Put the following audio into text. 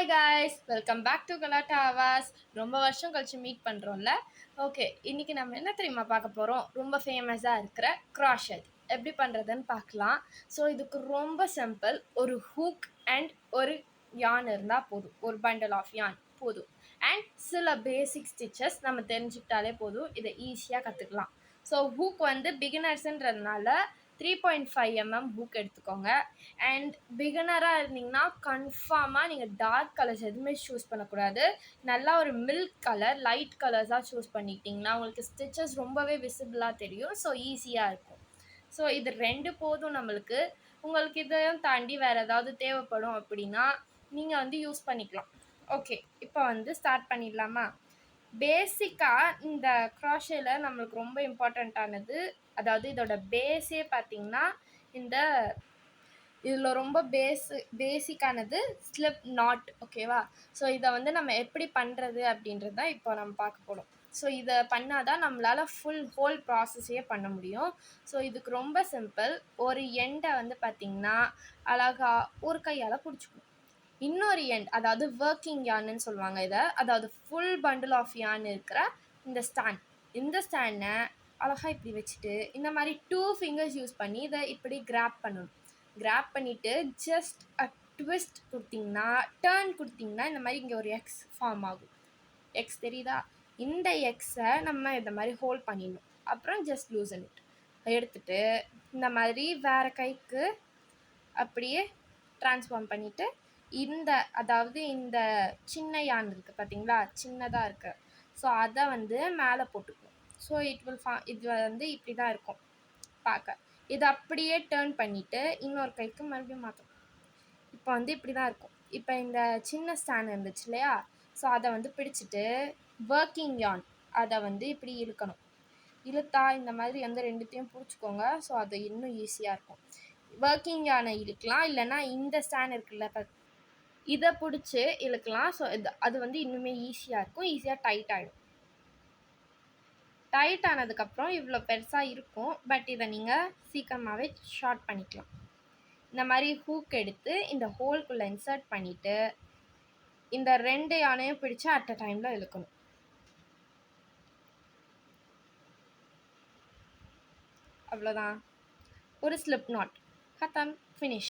Hi guys, welcome back to Galatta Awaaz. ரொம்ப வருஷம் கழிச்சு மீட் பண்ணுறோம்ல. ஓகே, இன்னைக்கு நம்ம என்ன தெரியுமா பார்க்க போகிறோம்? ரொம்ப ஃபேமஸாக இருக்கிற க்ராஷெட் எப்படி பண்ணுறதுன்னு பார்க்கலாம். ஸோ இதுக்கு ரொம்ப சிம்பிள். ஒரு ஹூக் அண்ட் ஒரு யான் இருந்தால் போதும். ஒரு பண்டல் ஆஃப் யான் போதும். அண்ட் சில பேசிக் ஸ்டிச்சஸ் நம்ம தெரிஞ்சுக்கிட்டாலே போதும். இதை ஈஸியாக கற்றுக்கலாம். ஸோ ஹூக் வந்து பிகினர்ஸுன்றதுனால 3.5 ஹூக் எடுத்துக்கோங்க. அண்ட் பிகினராக இருந்தீங்கன்னா கன்ஃபார்மாக நீங்கள் டார்க் கலர்ஸ் எதுவுமே சூஸ் பண்ணக்கூடாது. நல்லா ஒரு மில்க் கலர், லைட் கலர்ஸாக சூஸ் பண்ணிக்கிட்டிங்கன்னா உங்களுக்கு ஸ்டிச்சஸ் ரொம்பவே விசிபிளாக தெரியும். ஸோ ஈஸியாக இருக்கும். ஸோ இது 2 போதும் நம்மளுக்கு. உங்களுக்கு இதையும் தாண்டி வேறு ஏதாவது தேவைப்படும் அப்படின்னா நீங்கள் வந்து யூஸ் பண்ணிக்கலாம். ஓகே, இப்போ வந்து ஸ்டார்ட் பண்ணிடலாமா? பேசிக்காக இந்த க்ராஷேல நம்மளுக்கு ரொம்ப இம்பார்ட்டண்ட்டானது, அதாவது இதோட பேஸே பார்த்திங்கன்னா இந்த இதில் ரொம்ப பேசிக்கானது ஸ்லிப் நாட். ஓகேவா? ஸோ இதை வந்து நம்ம எப்படி பண்ணுறது அப்படின்றது தான் இப்போ நம்ம பார்க்க போகிறோம். ஸோ இதை பண்ணால் தான் நம்மளால் ஹோல் ப்ராசஸையே பண்ண முடியும். ஸோ இதுக்கு ரொம்ப சிம்பிள். ஒரு எண்டை வந்து பார்த்திங்கன்னா அழகாக ஒரு கையால் பிடிச்சிக்கணும். இன்னொரு எண்ட், அதாவது ஒர்க்கிங் யான்னு சொல்லுவாங்க இதை, அதாவது ஃபுல் பண்டில் ஆஃப் யான் இருக்கிற இந்த ஸ்டாண்டை அழகாக இப்படி வச்சுட்டு இந்த மாதிரி 2 ஃபிங்கர்ஸ் யூஸ் பண்ணி இதை இப்படி கிராப் பண்ணணும். கிராப் பண்ணிவிட்டு ஜஸ்ட் ட்விஸ்ட் கொடுத்திங்கன்னா, டர்ன் கொடுத்திங்கன்னா இந்த மாதிரி இங்கே ஒரு எக்ஸ் ஃபார்ம் ஆகும். எக்ஸ் தெரியுதா? இந்த எக்ஸை நம்ம இந்த மாதிரி ஹோல்ட் பண்ணிடணும். அப்புறம் ஜஸ்ட் லூசன் இட் எடுத்துகிட்டு இந்த மாதிரி வேறு கைக்கு அப்படியே ட்ரான்ஸ்ஃபார்ம் பண்ணிவிட்டு அதாவது இந்த சின்ன யான் இருக்குது பார்த்தீங்களா, சின்னதாக இருக்குது. ஸோ அதை வந்து மேலே போட்டுக்கணும். ஸோ இது வந்து இப்படி தான் இருக்கும் பார்க்க. இதை அப்படியே டேர்ன் பண்ணிவிட்டு இன்னொரு கைக்கு மறுபடியும் மாற்றணும். இப்போ வந்து இப்படி தான் இருக்கும். இப்போ இந்த சின்ன ஸ்டாண்ட் இருந்துச்சு இல்லையா? ஸோ அதை வந்து பிடிச்சிட்டு ஒர்க்கிங் யான் அதை வந்து இப்படி இழுக்கணும். இழுத்தா இந்த மாதிரி வந்து 2த்தையும் பிடிச்சிக்கோங்க. ஸோ அது இன்னும் ஈஸியாக இருக்கும். ஒர்க்கிங் யானை இழுக்கலாம், இல்லைன்னா இந்த ஸ்டாண்ட் இருக்குல்ல இதை பிடிச்சி இழுக்கலாம். ஸோ அது வந்து இன்னுமே ஈஸியாக இருக்கும். ஈஸியாக டைட் ஆகிடும். டைட் ஆனதுக்கப்புறம் இவ்வளோ பெருசாக இருக்கும். பட் இதை நீங்கள் சீக்கிரமாகவே ஷார்ட் பண்ணிக்கலாம். இந்த மாதிரி ஹூக் எடுத்து இந்த ஹோல்குள்ளே இன்சர்ட் பண்ணிவிட்டு இந்த 2 யானையும் பிடிச்சி அட் அ டைமில் இழுக்கணும். அவ்வளோதான். ஒரு ஸ்லிப் நாட். கதம், ஃபினிஷ்.